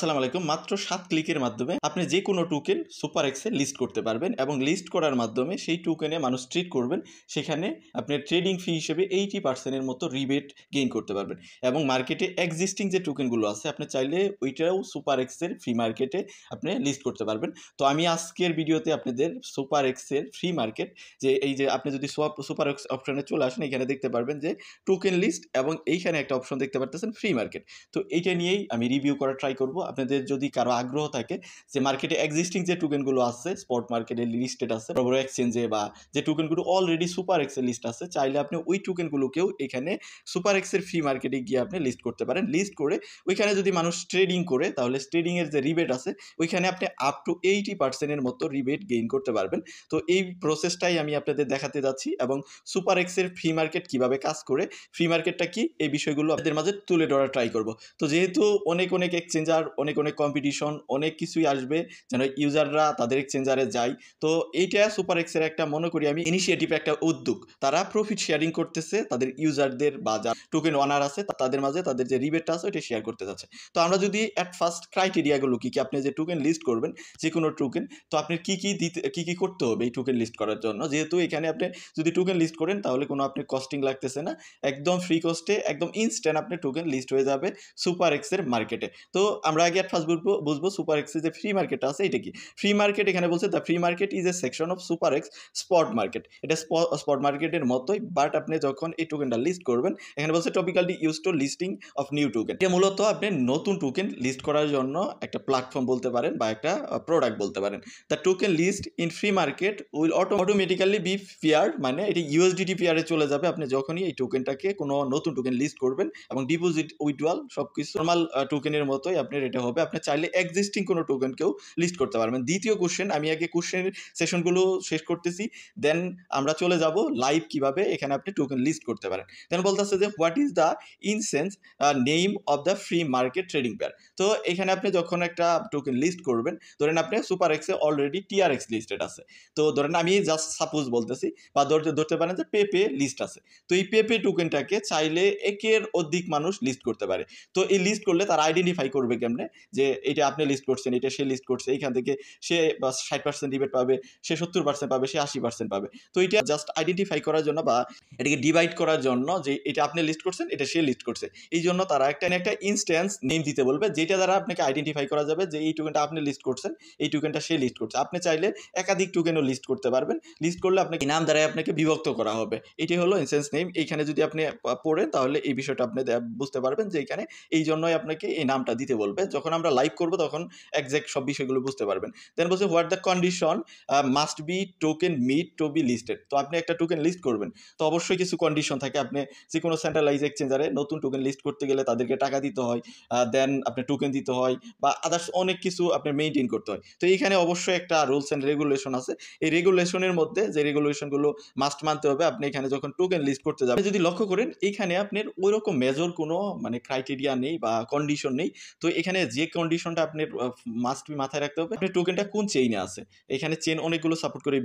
আসসালামু আলাইকুম। মাত্র ৭ ক্লিকের মাধ্যমে আপনি যে কোনো টোকেন সুপার এক্সে লিস্ট করতে পারবেন এবং লিস্ট করার মাধ্যমে সেই টোকেনে মানুষ ট্রেড করবেন। সেখানে আপনি ট্রেডিং ফি হিসেবে 80% এর মতো রিবেট গেইন করতে পারবেন এবং মার্কেটে এক্সিস্টিং যে টোকেনগুলো আছে আপনি চাইলে ওইটাও সুপার এক্সের ফ্রি মার্কেটে আপনি লিস্ট করতে পারবেন। তো আমি আজকের ভিডিওতে আপনাদের সুপার এক্সের ফ্রি মার্কেট এই যে আপনি যদি সুপার এক্স অপশনে চলে আসেন, এখানে দেখতে পারবেন যে টোকেন লিস্ট এবং এইখানে একটা অপশন দেখতে পারতেছেন ফ্রি মার্কেট। তো এইটা নিয়েই আমি রিভিউ করার ট্রাই করব। আপনাদের যদি কারো আগ্রহ থাকে যে মার্কেটে এক্সিস্টিং যে টোকেনগুলো আছে, স্পট মার্কেটে লিস্টেড আছে বড় বড় এক্সচেঞ্জে, বা যে টোকেনগুলো অলরেডি সুপার এক্সের লিস্ট আছে, চাইলে আপনি ওই টোকেনগুলোকেও এখানে সুপার এক্সের ফ্রি মার্কেটে গিয়ে আপনি লিস্ট করতে পারেন। লিস্ট করে ওইখানে যদি মানুষ ট্রেডিং করে, তাহলে ট্রেডিংয়ের যে রিবেট আছে ওইখানে আপনি আপ টু 80% মতো রিবেট গেইন করতে পারবেন। তো এই প্রসেসটাই আমি আপনাদের দেখাতে যাচ্ছি এবং সুপার এক্সের ফ্রি মার্কেট কীভাবে কাজ করে, ফ্রি মার্কেটটা কি, এই বিষয়গুলো আপনাদের মাঝে তুলে ধরার ট্রাই করব। তো যেহেতু অনেক এক্সচেঞ্জার, অনেক কম্পিটিশন, অনেক কিছুই আসবে যেন ইউজাররা তাদের এক্সচেঞ্জারে যায়। তো এইটা সুপার এক্সের একটা, মনে করি আমি, ইনিশিয়েটিভ, একটা উদ্যোগ। তারা প্রফিট শেয়ারিং করতেছে তাদের ইউজারদের বা যা টোকেন ওনার আছে তাদের মাঝে তাদের যে রিবেটটা আছে ওইটা শেয়ার করতে যাচ্ছে। তো আমরা যদি অ্যাট ফার্স্ট ক্রাইটেরিয়াগুলো কি আপনি যে টোকেন লিস্ট করবেন, যে কোনো টোকেন, তো আপনি কি করতে হবে এই টোকেন লিস্ট করার জন্য। যেহেতু এখানে আপনি যদি টোকেন লিস্ট করেন তাহলে কোনো আপনি কস্টিং লাগতেছে না, একদম ফ্রি কস্টে, একদম ইনস্ট্যান্ট আপনি টোকেন লিস্ট হয়ে যাবে সুপার এক্সের মার্কেটে। তো আমরা আগে ফার্স্ট বুঝবো সুপার এক্সের যে ফ্রি মার্কেট আছে এটা কি। ফ্রি মার্কেট এখানে বলছে the free market is a section of super x spot market. এটা স্পট মার্কেটের মতোই, বাট আপনি যখন এই টোকেনটা লিস্ট করবেন, এখানে বলছে topically use to listing of new token. এটা মূলত আপনি নতুন টোকেন লিস্ট করার জন্য একটা প্ল্যাটফর্ম বলতে পারেন বা একটা প্রোডাক্ট বলতে পারেন। The token list in free market will automatically be paired, মানে এটা ইউএসডিটি পেয়ারে চলে যাবে আপনি যখনই এই টোকেনটাকে কোনো নতুন টোকেন লিস্ট করবেন, এবং ডিপোজিট উইথড্রয়াল সবকিছু নর্মাল টোকেনের মতোই আপনার এটা হবে। আপনি চাইলে এক্সিস্টিং কোনো টোকেনকেও লিস্ট করতে পারবেন। দ্বিতীয় কোশ্চেন, আমি আগে কোশ্চেনের সেশনগুলো শেষ করতেছি, দেন আমরা চলে যাব লাইভ কিভাবে এখানে আপনি টোকেন লিস্ট করতে পারেন। দেন বলতেছে যে what is the incense name of the free market trading pair. তো এখানে আপনি যখন একটা টোকেন লিস্ট করবেন, ধরেন আপনি সুপার এক্সে অলরেডি টিআরএক্স লিস্টেড আছে, তো ধরেন আমি জাস্ট সাপোজ বলতেছি, বা ধরতে পারেন যে পেপে লিস্ট আছে। তো এই পেপে টোকেনটাকে চাইলে একের অধিক মানুষ লিস্ট করতে পারে। তো এই লিস্ট করলে তারা আইডেন্টিফাই করবে কেমনে যে এটা আপনি লিস্ট করছেন, এটা সে লিস্ট করছে, এইখান থেকে সে 60% রিবেট পাবে, সে 70% পাবে, সে 80% পাবে। তো এটা জাস্ট আইডেন্টিফাই করার জন্য বা এটাকে ডিভাইড করার জন্য যে এটা আপনি লিস্ট করছেন, এটা সে লিস্ট করছে, এই জন্য তারা একটা ইনস্ট্যান্স নেম দিতে বলবে, যেটা দ্বারা আপনাকে আইডেন্টিফাই করা যাবে যে এই টোকেনটা আপনি লিস্ট করছেন, এই টোকেনটা সে লিস্ট করছে। আপনি চাইলে একাধিক টোকেনও লিস্ট করতে পারবেন। লিস্ট করলে আপনাকে নাম দ্বারাই আপনাকে বিভক্ত করা হবে। এটি হলো ইনস্ট্যান্স নেম। এইখানে যদি আপনি পড়েন তাহলে এই বিষয়টা আপনি বুঝতে পারবেন যে এখানে এই জন্যই আপনাকে এই নামটা দিতে বলবে। যখন আমরা লাইভ করব তখন এক্সাক্ট সব বিষয়গুলো বুঝতে পারবেন। দেন বলছে what the condition must be token meet to be listed. তো আপনি একটা টোকেন লিস্ট করবেন, তো অবশ্যই কিছু কন্ডিশন থাকে। আপনি যে কোনো সেন্ট্রালাইজ এক্সচেঞ্জারে নতুন টোকেন লিস্ট করতে গেলে তাদেরকে টাকা দিতে হয়, দেন আপনি টোকেন দিতে হয়, বা আদার্স অনেক কিছু আপনার মেইনটেইন করতে হয়। তো এইখানে অবশ্যই একটা রুলস অ্যান্ড রেগুলেশন আছে। এই রেগুলেশনের মধ্যে যে রেগুলেশনগুলো মাস্ট মানতে হবে আপনি এখানে যখন টোকেন লিস্ট করতে যাবেন। যদি লক্ষ্য করেন এইখানে আপনার ওই রকম মেজর কোনো মানে ক্রাইটেরিয়া নেই বা কন্ডিশন নেই। তো এখানে যে কন্ডিশনটা আপনার মাস্ট বি মাথায় রাখতে হবে, আপনার টোকেনটা কোন চেইনে আছে। এখানে চেন অনেকগুলো সাপোর্ট করে,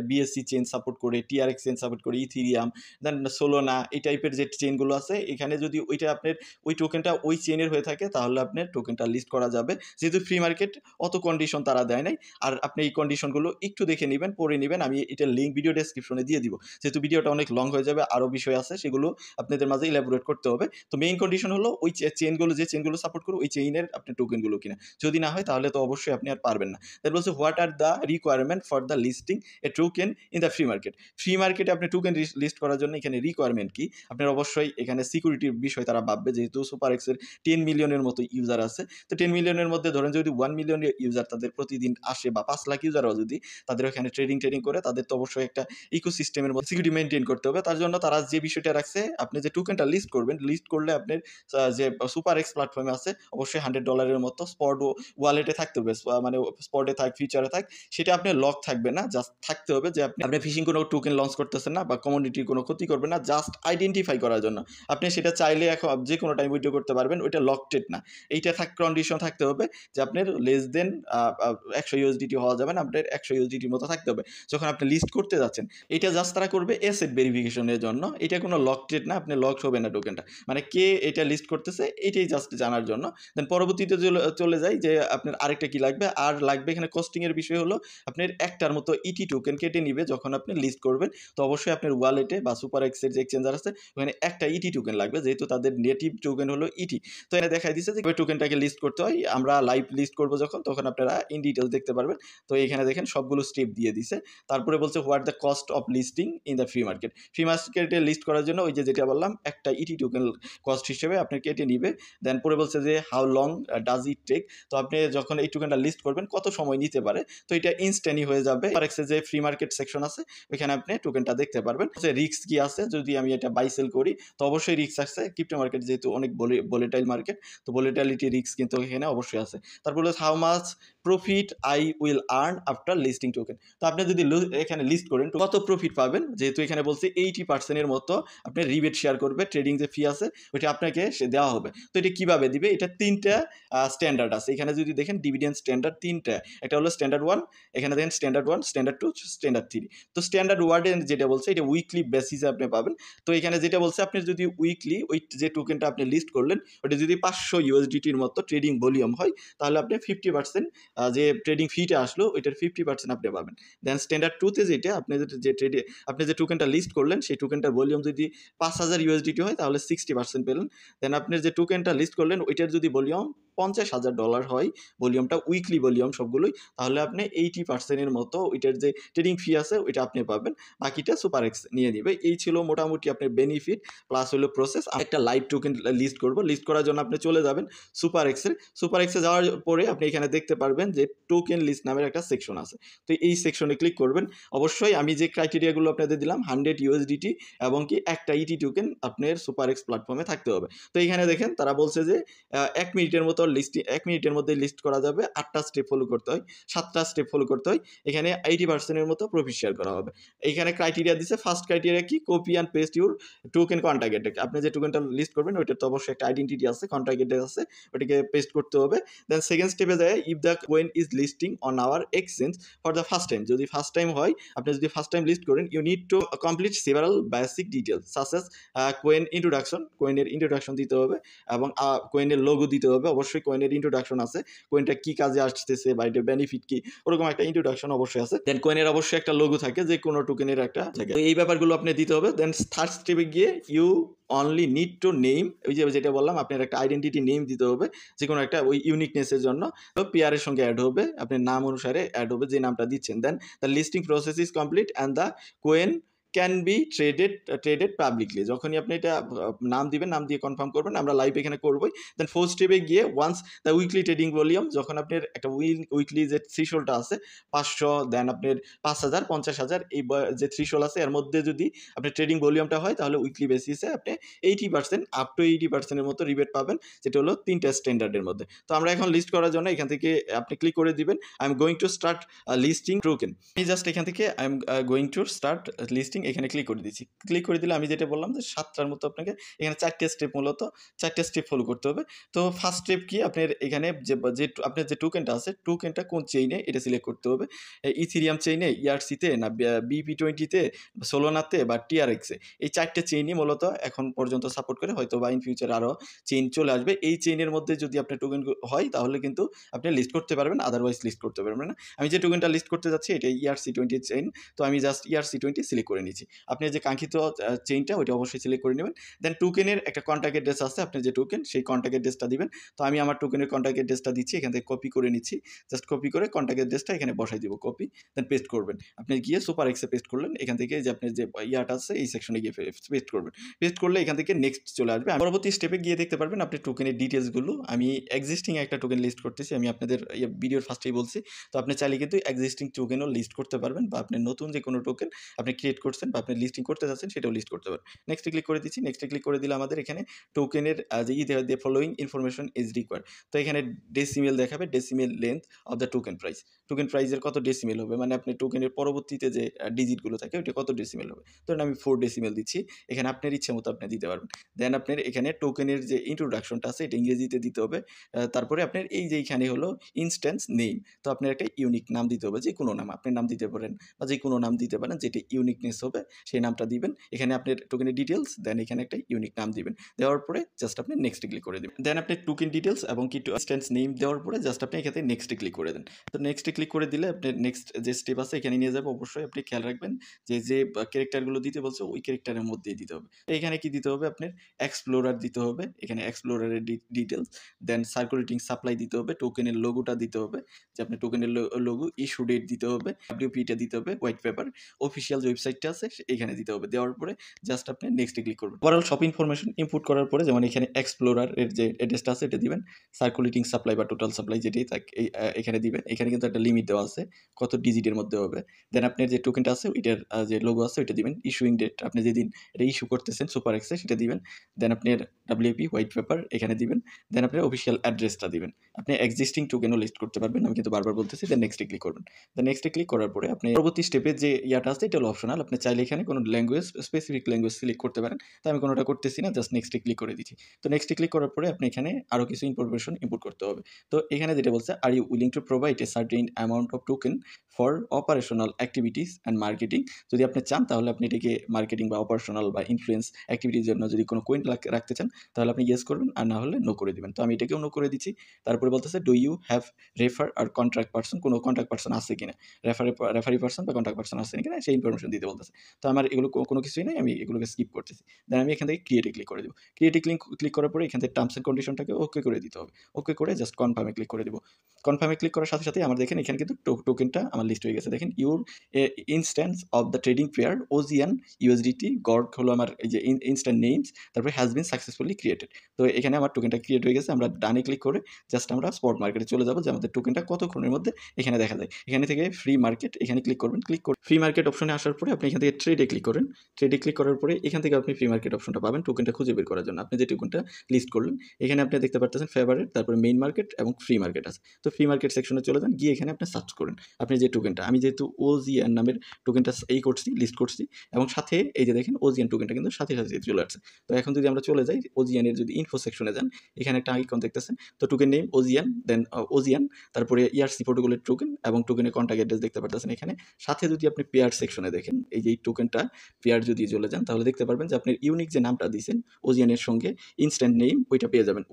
বিএসসি চেন সাপোর্ট করে, টিআরএক্স চেন সাপোর্ট করে, ইথিরিয়াম, দেন সোলোনা, এই টাইপের যে চেনগুলো আছে, এখানে যদি ওইটা আপনার ওই টোকেনটা ওই চেনের হয়ে থাকে তাহলে আপনার টোকেনটা লিস্ট করা যাবে। যেহেতু ফ্রি মার্কেট অত কন্ডিশন তারা দেয় নাই, আর আপনি এই কন্ডিশনগুলো একটু দেখে নেবেন, পড়ে নেবেন। আমি এটার লিঙ্ক ভিডিও ডেসক্রিপশনে দিয়ে দিব, যেহেতু ভিডিওটা অনেক লং হয়ে যাবে, আরও বিষয় আছে সেগুলো আপনাদের মাঝে ইলাবোরেট করতে হবে। তো মেইন কন্ডিশন হলো ওই চেনগুলো সাপোর্ট করে ওই চেইনের আপনার টোকেনগুলো কিনা। যদি না হয় তাহলে তো অবশ্যই আপনি আর পারবেন না। দ্যাট বলছে what are the requirement for the listing A token in the free market. Free মার্কেটে আপনি টোকেন লিস্ট করার জন্য এখানে রিকোয়ারমেন্ট কি, আপনার অবশ্যই এখানে সিকিউরিটির বিষয় তারা ভাববে। যেহেতু সুপার এক্সের 10 মিলিয়নের মতো ইউজার আছে, তো 10 মিলিয়নের মধ্যে ধরেন যদি 1 মিলিয়ন ইউজার তাদের প্রতিদিন আসে, বা 5 লাখ ইউজারও যদি তাদের ওখানে ট্রেডিং করে, তাদের তো অবশ্যই একটা ইকোসিস্টেমের মধ্যে সিকিউরিটি মেনটেন করতে হবে। তার জন্য তারা যে বিষয়টা রাখছে, আপনি যে টোকেনটা লিস্ট করবেন, লিস্ট করলে আপনার যে সুপার এক্স প্ল্যাটফর্মে আছে অবশ্যই $100 মতো স্পট ওয়ালেটে থাকতে হবে, মানে স্পটে থাক, ফিউচারে থাক, সেটা আপনার লক থাকবে না। জাস্ট থাকতে হবে যে আপনি ফিশিং কোনো টোকেন লঞ্চ করতেছেন না, বা কমোডিটির কোনো ক্ষতি করবে না, জাস্ট আইডেন্টিফাই করার জন্য। আপনি সেটা চাইলে এখন যে কোনো টাইম উইথড্র করতে পারবেন, ওইটা লকটেড না। এইটা কন্ডিশন থাকতে হবে যে আপনার লেস দেন 100 ইউএসডিটি হওয়া যাবে না, আপনার 100 ইউএসডিটির মতো থাকতে হবে যখন আপনি লিস্ট করতে যাচ্ছেন। এটা জাস্ট তারা করবে অ্যাসেট ভেরিফিকেশনের জন্য। এটা কোনো লকটেড না, আপনি লক হবে না টোকেনটা, মানে কে এটা লিস্ট করতেছে এটাই জাস্ট জানার জন্য। দেন পরবর্তী পরবর্তীতে চলে যাই যে আপনার আরেকটা কি লাগবে, আর লাগবে এখানে কস্টিংয়ের বিষয় হলো আপনার একটার মতো ইটি টোকেন কেটে নিবে যখন আপনি লিস্ট করবেন। তো অবশ্যই আপনার ওয়ালেটে বা সুপার এক্সের যে এক্সচেঞ্জার আছে ওখানে একটা ইটি টোকেন লাগবে, যেহেতু তাদের নেটিভ টোকেন হলো ইটি। তো এখানে দেখাই দিচ্ছে যে টোকেনটাকে লিস্ট করতে হয়। আমরা লাইভ লিস্ট করবো যখন, তখন আপনারা ইন ডিটেলস দেখতে পারবেন। তো এখানে দেখেন সবগুলো স্টেপ দিয়ে দিছে। তারপরে বলছে what the cost of listing in the free market. Free মার্কেটে লিস্ট করার জন্য ওই যে যেটা বললাম একটা ইটি টোকেন কস্ট হিসেবে আপনি কেটে নিবে। দেন পরে বলছে যে how long does it take. তো আপনি যখন এই টোকেনটা লিস্ট করবেন কত সময় নিতে পারে, তো এটা ইনস্ট্যান্টই হয়ে যাবে। আর যে ফ্রি মার্কেট সেকশন আছে ওইখানে আপনি টোকেনটা দেখতে পারবেন। রিস্ক কি আছে যদি আমি এটা বাই সেল করি, তো অবশ্যই রিস্ক আছে। ক্রিপ্টো মার্কেট যেহেতু অনেক ভোলেটাইল মার্কেট, তো ভোলেটাইলিটি রিস্ক কিন্তু এখানে অবশ্যই আছে। তারপরে how much profit I will earn after listing token. তো আপনি যদি এখানে লিস্ট করেন কত প্রফিট পাবেন, যেহেতু এখানে বলছে 80% মতো আপনি রিবেট শেয়ার করবে, ট্রেডিং যে ফি আছে ওইটা আপনাকে সে দেওয়া হবে। তো এটা কিভাবে দিবে, এটা তিনটা স্ট্যান্ডার্ড আছে এখানে যদি দেখেন ডিভিডেন্ড স্ট্যান্ডার্ড তিনটা। একটা হলো স্ট্যান্ডার্ড 1, এখানে দেখেন স্ট্যান্ডার্ড 1, স্ট্যান্ডার্ড 2, স্ট্যান্ডার্ড 3। তো স্ট্যান্ডার্ড 1 যেটা বলছে এটা উইকলি বেসিসে আপনি পাবেন। তো এখানে যেটা বলছে আপনি যদি উইকলি ওই যে টোকেনটা আপনি লিস্ট করলেন ওটা যদি 500 ইউএসডিটির মতো ট্রেডিং ভলিউম হয়, তাহলে আপনি 50% যে ট্রেডিং ফিটা আসলো ওইটার 50% আপনি পাবেন। দেন স্ট্যান্ডার্ড 2তে যেটা আপনি যে টোকেনটা লিস্ট করলেন সেই টোকেনটার ভলিউম যদি 5000 ইউএসডিটি হয় তাহলে 60% পেলেন। দেন আপনি যে টোকেনটা লিস্ট করলেন ওইটার যদি ভলিউম $50,000 হয়, ভলিউমটা উইকলি ভলিউম সবগুলোই, তাহলে আপনি 80%-এর মতো ওইটার যে ট্রেডিং ফি আছে ওইটা আপনি পাবেন। বাকিটা সুপার এক্স নিয়ে নেবে। এই ছিল মোটামুটি আপনার বেনিফিট প্লাস হলো প্রসেস। একটা লাইভ টোকেন লিস্ট করব, লিস্ট করার জন্য আপনি চলে যাবেন সুপার এক্সে যাওয়ার পরে আপনি এখানে দেখতে পারবেন যে টোকেন লিস্ট নামের একটা সেকশন আছে। তো এই সেকশনে ক্লিক করবেন। অবশ্যই আমি যে ক্রাইটেরিয়াগুলো আপনাদের দিলাম 100 ইউএসডিটি এবং কি একটা ইটি টোকেন আপনার সুপার এক্স প্ল্যাটফর্মে থাকতে হবে। তো এখানে দেখেন তারা বলছে যে 1 মিনিটের মতো এক মিনিটের মধ্যে লিস্ট করা যাবে, 8টা স্টেপ ফলো করতে হয়, 7টা স্টেপ ফলো করতে হয়। এখানে 80%-এর মতো প্রফিট শেয়ার করা হবে। এইখানে ক্রাইটেরিয়া দিচ্ছে, ফার্স্ট ক্রাইটেরিয়া কি, copy and paste your token contact. আপনি যে টোকেনটা লিস্ট করবেন ওইটার তো অবশ্যই একটা আইডেন্টিটি আছে, কন্ট্যাক্ট আছে, ওটাকে পেস্ট করতে হবে। দেন সেকেন্ড স্টেপে যায় if the coin is listing on our exchange for the first time. যদি ফার্স্ট টাইম হয়, আপনি যদি ফার্স্ট টাইম লিস্ট করেন, you need to complete several basic details such as coin introduction, কোয়েনের ইন্ট্রোডাকশন দিতে হবে এবং কোয়েনের লোগো দিতে হবে। অবশ্যই কোয়েনের ইন্ট্রোডাকশন আছে, কোয়েনটা কি কাজে আসতেছে বা এটার বেনিফিট কি, ওরকম একটা ইন্ট্রোডাকশন অবশ্যই আছে। দেন কোয়েনের অবশ্যই একটা লোগো থাকে, যে কোনো টোকেনের একটা থাকে, এই ব্যাপারগুলো আপনি দিতে হবে। দেন থার্ড স্টেপে গিয়ে you only need to name, ওই যে যেটা বললাম আপনার একটা আইডেন্টিটি নেম দিতে হবে, যে কোনো একটা ওই ইউনিকনেসের জন্য পেয়ারের সঙ্গে অ্যাড হবে, আপনার নাম অনুসারে অ্যাড হবে যে নামটা দিচ্ছেন। Then the listing process is complete and the coin can be traded publicly. যখনই আপনি এটা নাম দিবেন, নাম দিয়ে কনফার্ম করবেন, আমরা লাইভ এখানে করবোই। দেন ফোর্থ স্টেপে গিয়ে once the weekly trading volume, যখন আপনার একটা উইকলি যে থ্রিশোল্ডটা আছে 500, দেন আপনার 5000, 50,000, এই যে থ্রিশোল্ড আছে এর মধ্যে যদি আপনার ট্রেডিং ভলিউমটা হয়, তাহলে উইকলি বেসিসে আপনি 80% আপ টু 80%-এর মতো রিবেট পাবেন, যেটা হলো 3টা স্ট্যান্ডার্ডের মধ্যে। তো আমরা এখন লিস্ট করার জন্য এখান থেকে আপনি ক্লিক করে দিবেন I am going to start listing token. আমি জাস্ট এখান থেকে I am going to start listing এখানে ক্লিক করে দিচ্ছি। ক্লিক করে দিলে আমি যেটা বললাম যে 7টার মতো আপনাকে এখানে 4টে স্টেপ, মূলত 4টে স্টেপ ফলো করতে হবে। তো ফার্স্ট স্টেপ কি, আপনার এখানে যে আপনার যে টোকেনটা আছে, টোকেনটা কোন চেইনে এটা সিলেক্ট করতে হবে। ইথিরিয়াম চেইনে, ইআরসিতে, না BP20-তে, সোলোনাতে বা টিআরএক্সে, এই 4টে চেইনই মূলত এখন পর্যন্ত সাপোর্ট করে, হয়তো বা ইন ফিউচার আরও চেইন চলে আসবে। এই চেইনের মধ্যে যদি আপনার টোকেন হয় তাহলে কিন্তু আপনি লিস্ট করতে পারবেন, আদারওয়াইজ লিস্ট করতে পারবেন না। আমি যে টোকেনটা লিস্ট করতে যাচ্ছি এটা ERC20 চেইন, তো আমি জাস্ট ERC20 সিলেক্ট করে নিচ্ছি। আপনি যে কাঙ্ক্ষিত চেইনটা ওইটা অবশ্যই সিলেক্ট করে নেবেন। দেন টোকেনের একটা কন্ট্যাক্ট অ্যাড্রেস আছে, আপনি যে টোকেন সেই কন্ট্যাক্ট অ্যাড্রেসটা দিবেন। তো আমি আমার টোকেনের কন্ট্যাক্ট অ্যাড্রেসটা দিচ্ছি, এখান থেকে কপি করে নিচ্ছি। জাস্ট কপি করে কন্ট্যাক্ট অ্যাড্রেসটা এখানে বসাই দিব, কপি, দেন পেস্ট করবেন। আপনি গিয়ে সুপার এক্সে পেস্ট করলেন, এখান থেকে যে আপনার যে ইয়াটা আছে এই সেকশনে গিয়ে পেস্ট করবেন। পেস্ট করলে এখান থেকে নেক্সট চলে আসবে। পরবর্তী স্টেপে গিয়ে দেখতে পারবেন আপনি টোকেনের ডিটেলসগুলো। আমি এক্সিস্টিং একটা টোকেন লিস্ট করতেছি, আমি আপনাদের ভিডিওর ফার্স্টেই বলছি। তো আপনি চাইলে কিন্তু এক্সিস্টিং টোকেনও লিস্ট করতে পারবেন, বা আপনি নতুন যে কোনো টোকেন আপনি ক্রিয়েট করছেন বা আপনি লিস্টিং করতে যাচ্ছেন সেটাও লিস্ট করতে পারবেন। নেক্সটে ক্লিক করে দিচ্ছি। নেক্সটে ক্লিক করে দিলে আমাদের এখানে টোকেনের যে ফলোয়িং ইনফরমেশন ইজ রিকোয়ার্ড। তো এখানে ডেসিমেল দেখাবে, decimal length of the token price. Token প্রাইসের কত ডেসিমেল হবে, মানে আপনি টোকেনের পরবর্তীতে যে ডিজিটগুলো থাকে ওইটা কত ডেসিমেল হবে। ধরুন আমি 4 ডেসিমেল দিচ্ছি, এখানে আপনার ইচ্ছে মতো আপনি দিতে পারবেন। দেন আপনার এখানে টোকেনের যে ইন্ট্রোডাকশনটা আছে এটা ইংরেজিতে দিতে হবে। তারপরে আপনার এই যে এইখানে হলো ইনস্ট্যান্স নেম, তো আপনার একটা ইউনিক নাম দিতে হবে, যে কোনো নাম আপনি নাম দিতে পারেন বা যে কোনো নাম দিতে পারেন যেটা ইউনিকনেস হবে হবে সেই নামটা দিবেন, এখানে আপনার টোকেনের ডিটেলস, দেন এখানে একটা ইউনিক নাম দিবেন, দেওয়ার পরে জাস্ট আপনি নেক্সটে ক্লিক করে দেবেন। দেন আপনি টোকেন ডিটেলস এবং কি ইনস্ট্যান্স নেম দেওয়ার পরে জাস্ট আপনি এখানে নেক্সটে ক্লিক করে দেন। তো নেক্সটে ক্লিক করে দিলে আপনি নেক্সট যে স্টেপ আছে এখানে নিয়ে যাবে। অবশ্যই আপনি খেয়াল রাখবেন যে ক্যারেক্টারগুলো দিতে বলছে ওই ক্যারেক্টারের মধ্যেই দিতে হবে। এখানে কি দিতে হবে আপনার এক্সপ্লোরার দিতে হবে, এখানে এক্সপ্লোরারের ডিটেলস, দেন সার্কুলেটিং সাপ্লাই দিতে হবে, টোকেনের লোগোটা দিতে হবে, যে আপনার টোকেনের লোগো, ইস্যু ডেট দিতে হবে, ডব্লিউপিটা দিতে হবে, হোয়াইট পেপার, অফিসিয়াল যে ওয়েবসাইটটা আছে এখানে দিতে হবে। দেওয়ার পরে জাস্ট আপনি নেক্সটে ক্লিক করবেন। ওভারঅল সব ইনফরমেশন ইনপুট করার পরে যেমন এখানে এক্সপ্লোরার এর যে অ্যাড্রেসটা আছে এটা দিবেন, সার্কুলেটিং সাপ্লাই বা টোটাল সাপ্লাই যেটাই থাকে এখানে দিবেন। এখানে কিন্তু একটা লিমিট দেওয়া আছে কত ডিজিটের মধ্যে হবে। দেন আপনার যে টোকেনটা আছে ওইটার যে লোগো আছে ওইটা দিবেন, ইস্যুইং ডেট আপনি যেদিন এটা ইস্যু করতেছেন সুপার এক্সে সেটা দিবেন, দেন আপনার ডাব্লিউপি হোয়াইট পেপার এখানে দিবেন, দেন আপনার অফিসিয়াল অ্যাড্রেসটা দিবেন। আপনি এক্সিস্টিং টোকেনও লিস্ট করতে পারবেন, আমি কিন্তু বারবার বলতেছি। দেন নেক্সটে ক্লিক করবেন। দেন নেক্সটে ক্লিক করার পরে আপনি পরবর্তী স্টেপে যে ইয়াটা আছে এটা হলো অপশনাল, আপনি চাইলে এখানে কোনো ল্যাঙ্গুয়েজ স্পেসিফিক ল্যাঙ্গুয়েজ সিলেক্ট করতে পারেন। তো আমি কোনোটা করতেছি না, জাস্ট নেক্সটে ক্লিক করে দিচ্ছি। তো নেক্সটে ক্লিক করার পরে আপনি এখানে আরও কিছু ইনফরমেশন ইনপুট করতে হবে। তো এখানে যেটা বলছে, are you willing to provide a certain amount of token for operational activities and marketing. যদি আপনি চান তাহলে আপনি এটাকে মার্কেটিং বা অপারেশনাল বা ইনফ্লুয়েন্স অ্যাক্টিভিটির জন্য যদি কোনো কোয়েন রাখতে চান তাহলে আপনি ইয়েস করবেন, আর না হলে নো করে দিবেন। তো আমি এটাকেও নো করে দিচ্ছি। তারপরে বলতেছে do you have refer or contract person, কোনো কন্ট্রাক্ট পার্সন আছে কিনা, রেফারি পার্সন বা কন্ট্রাক্ট পার্সন আছে কিনা সেই ইনফরমেশন দিতে বলতেছে। তো আমার এগুলো কোনো কিছুই নেই, আমি এগুলোকে স্কিপ করতেছি। দেন আমি এখান থেকে ক্রিয়েটে ক্লিক করে দেবো। ক্রিয়েটে ক্লিক করার পরে এখান থেকে টার্মস অ্যান্ড কন্ডিশনটাকে ওকে করে দিতে হবে। ওকে করে জাস্ট কনফার্মে ক্লিক করে দেবো। কনফার্মে ক্লিক করার সাথে সাথে আমার দেখেন এখানে কিন্তু টোকেনটা আমার লিস্ট হয়ে গেছে। দেখেন your instance of the trading pair ওজিয়ান ইউএসডিটি গড হলো আমার এই যে ইনস্ট্যান্ট নেমস, তারপরে হ্যাজ বিন সাকসেসফুলি ক্রিয়েটেড। তো এখানে আমার টোকেনটা ক্রিয়েট হয়ে গেছে। আমরা ডানে ক্লিক করে জাস্ট আমরা স্পট মার্কেটে চলে যাবো, যে আমাদের টোকেনটা কতক্ষণের মধ্যে এখানে দেখা যায়। এখানে থেকে ফ্রি মার্কেট এখানে ক্লিক করবেন। ক্লিক করে ফ্রি মার্কেট অপশনে আসার পরে আপনি এখান থেকে ট্রেডে ক্লিক করেন। ট্রেডে ক্লিক করার পরে এখান থেকে আপনি ফ্রি মার্কেট অপশনটা পাবেন টোকেনটা খুঁজে বের করার জন্য। আপনি যে টোকেনটা লিস্ট করলেন এখানে আপনি দেখতে পাচ্ছেন ফেভারিট, তারপরে মেইন মার্কেট এবং ফ্রি মার্কেট আছে। তো ফ্রি মার্কেট সেকশনে চলে যান, গিয়ে এখানে আপনি সার্চ করেন আপনি যে টোকেনটা, আমি যেহেতু ওজিএন নামের টোকেনটা করছি লিস্ট করছি, এবং সাথে এই যে দেখেন ওজিএন টোকেনটা কিন্তু সাথে সাথে চলে আসছে। তো এখন যদি আমরা চলে যাই ওজিএন এর যদি ইনফো সেকশনে যান, এখানে একটা আইকন দেখতেছেন। তো টোকেন নেম ওজিএন, দেন ওজিএন, তারপরে ইআরসি প্রোটোকলের টোকেন এবং টোকেনের কন্ট্যাক্ট অ্যাড্রেস দেখতে পাচ্ছেন এখানে। সাথে যদি আপনি পেয়ার সেকশনে দেখেন, এই যে এই টোকেনটা পেয়ার যদি চলে যান তাহলে দেখতে পারবেন যে আপনার ইউনিক যে নামটা দিয়েছেন ওজিএনের সঙ্গে ইনস্ট্যান্ট নেম ওইটা পেয়ে যাবেন।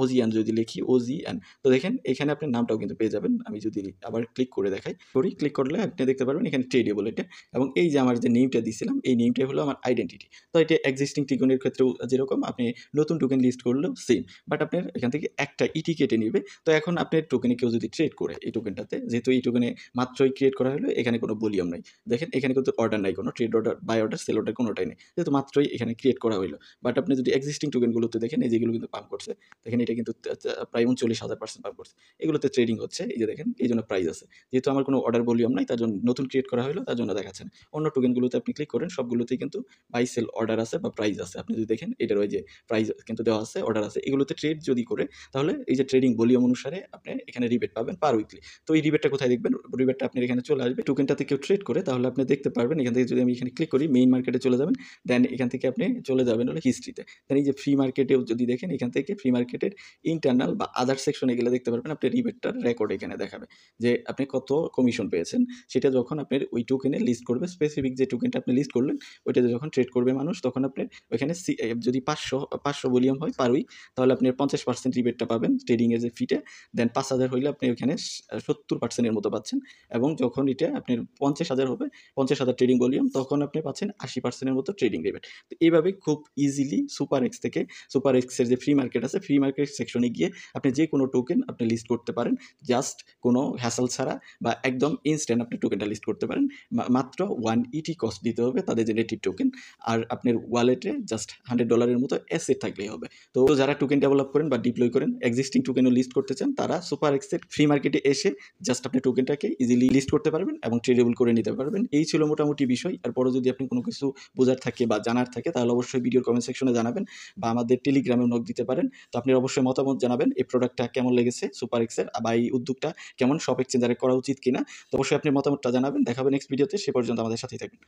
ওজিএন যদি লিখি ওজিএন, তো দেখেন এখানে আপনার নামটাও কিন্তু পেয়ে যাবেন। আমি যদি আবার ক্লিক করে দেখাই, ক্লিক করলে আপনি দেখতে পারবেন এখানে ট্রেডেবল এটা, এবং এই যে আমার যে নেমটা দিয়েছিলাম এই নেমটাই হলো আমার আইডেন্টিটি। তো এটা এক্সিস্টিং টোকেনের ক্ষেত্রেও যেরকম আপনি নতুন টোকেন লিস্ট করলেও সেম, বাট আপনার এখান থেকে একটা ইটি কেটে নেবে। তো এখন আপনার টোকেনে কেউ যদি ট্রেড করে এই টোকেনটাতে, যেহেতু এই টোকেনে মাত্রই ক্রিয়েট করা হলো, এখানে কোনো ভলিউম নাই। দেখেন এখানে কিন্তু অর্ডার নাই, কোনো trade order, buy order, sell order কোনোটাই নেই, যেহেতু মাত্রই এখানে ক্রিয়েট করা হলো। বাট আপনি যদি এক্সিস্টিং টোকেনগুলোতে দেখেন এই যেগুলো কিন্তু পাম্প করছে, দেখেন এটা কিন্তু প্রায় 39,000% পাম্প করছে। এগুলোতে ট্রেডিং হচ্ছে, এই যে দেখেন এই জন্য প্রাইস আছে। যেহেতু আমার কোনো অর্ডার ভলিউম নাই তার জন্য নতুন ক্রিয়েট করা হলো, তার জন্য দেখাচ্ছে না। অন্য টোকেনগুলোতে আপনি ক্লিক করেন, সবগুলোতেই কিন্তু বাই সেল অর্ডার আছে বা প্রাইস আছে। আপনি যদি দেখেন এটার ওই যে প্রাইস কিন্তু দেওয়া আছে, অর্ডার আছে। এগুলোতে ট্রেড যদি করে তাহলে এই যে ট্রেডিং ভলিউম অনুসারে আপনি এখানে রিবেট পাবেন পার উইকলি। তো এই রিবেটটা কোথায় দেখবেন? রিবেটটা আপনার এখানে চলে আসবে। টোকেনটাতে কেউ ট্রেড করে তাহলে আপনি দেখতে পারবেন। এখান থেকে যদি আমি এখানে ক্লিক করি মেইন মার্কেটে চলে যাবেন, দেন এখান থেকে আপনি চলে যাবেন হলো হিস্ট্রিতে। দেন এই যে ফ্রি মার্কেটেও যদি দেখেন এখান থেকে ফ্রি মার্কেটের ইন্টারনাল বা আদার সেকশনে গেলে দেখতে পারবেন আপনার রিবেটটার রেকর্ড এখানে দেখাবে যে আপনি কত কমিশন পেয়েছেন। সেটা যখন আপনার ওই টোকেনে লিস্ট করবে, স্পেসিফিক যে টোকেনটা আপনি লিস্ট করলেন ওইটাতে যখন ট্রেড করবে মানুষ, তখন আপনার ওইখানে যদি 500 ভলিউম হয় পার উইক তাহলে আপনি 50% রিবেটটা পাবেন ট্রেডিংয়ের যে ফিটা। দেন 5,000 হইলে আপনি ওইখানে 70% মতো পাচ্ছেন, এবং যখন এটা আপনার 50,000 হবে, 50,000 ট্রেডিং ভলিউম, তখন আপনি পাচ্ছেন 80% মতো ট্রেডিং রিবেট। তো এইভাবে খুব ইজিলি সুপার এক্স থেকে, সুপার এক্সের যে ফ্রি মার্কেট আছে ফ্রি মার্কেট সেকশনে গিয়ে আপনি যে কোনো টোকেন আপনি লিস্ট করতে পারেন, জাস্ট কোনো হ্যাসেল ছাড়া, বা একদম ইনস্ট্যান্ট আপনি টোকেনটা লিস্ট করতে পারেন। মাত্র 1 ইটি কস্ট দিতে হবে তাদের যে নেটিভ টোকেন, আর আপনার ওয়ালেটে জাস্ট $100 মতো অ্যাসেট থাকলেই হবে। তো যারা টোকেন ডেভেলপ করেন বা ডিপ্লয় করেন, এক্সিস্টিং টোকেনও লিস্ট করতে চান, তারা সুপার এক্সের ফ্রি মার্কেটে এসে জাস্ট আপনি টোকেনটাকে ইজিলি লিস্ট করতে পারবেন এবং ট্রেডেবল করে নিতে পারবেন। এই ছিল মোটামুটি বিষয়। এরপরও যদি আপনি কোনো কিছু বোঝার থাকে বা জানার থাকে তাহলে অবশ্যই ভিডিওর কমেন্ট সেকশনে জানাবেন, বা আমাদের টেলিগ্রামেও নক দিতে পারেন। তো আপনি অবশ্যই মতামত জানাবেন এই প্রোডাক্টটা কেমন লেগেছে সুপার এক্সের, বা এই উদ্যোগটা কেমন, সব এক্সচেঞ্জারে করা উচিত কিনা। তো অবশ্যই আপনি মতামতটা জানাবেন। দেখা হবে নেক্সট ভিডিওতে, সে পর্যন্ত আমাদের সাথেই থাকবেন।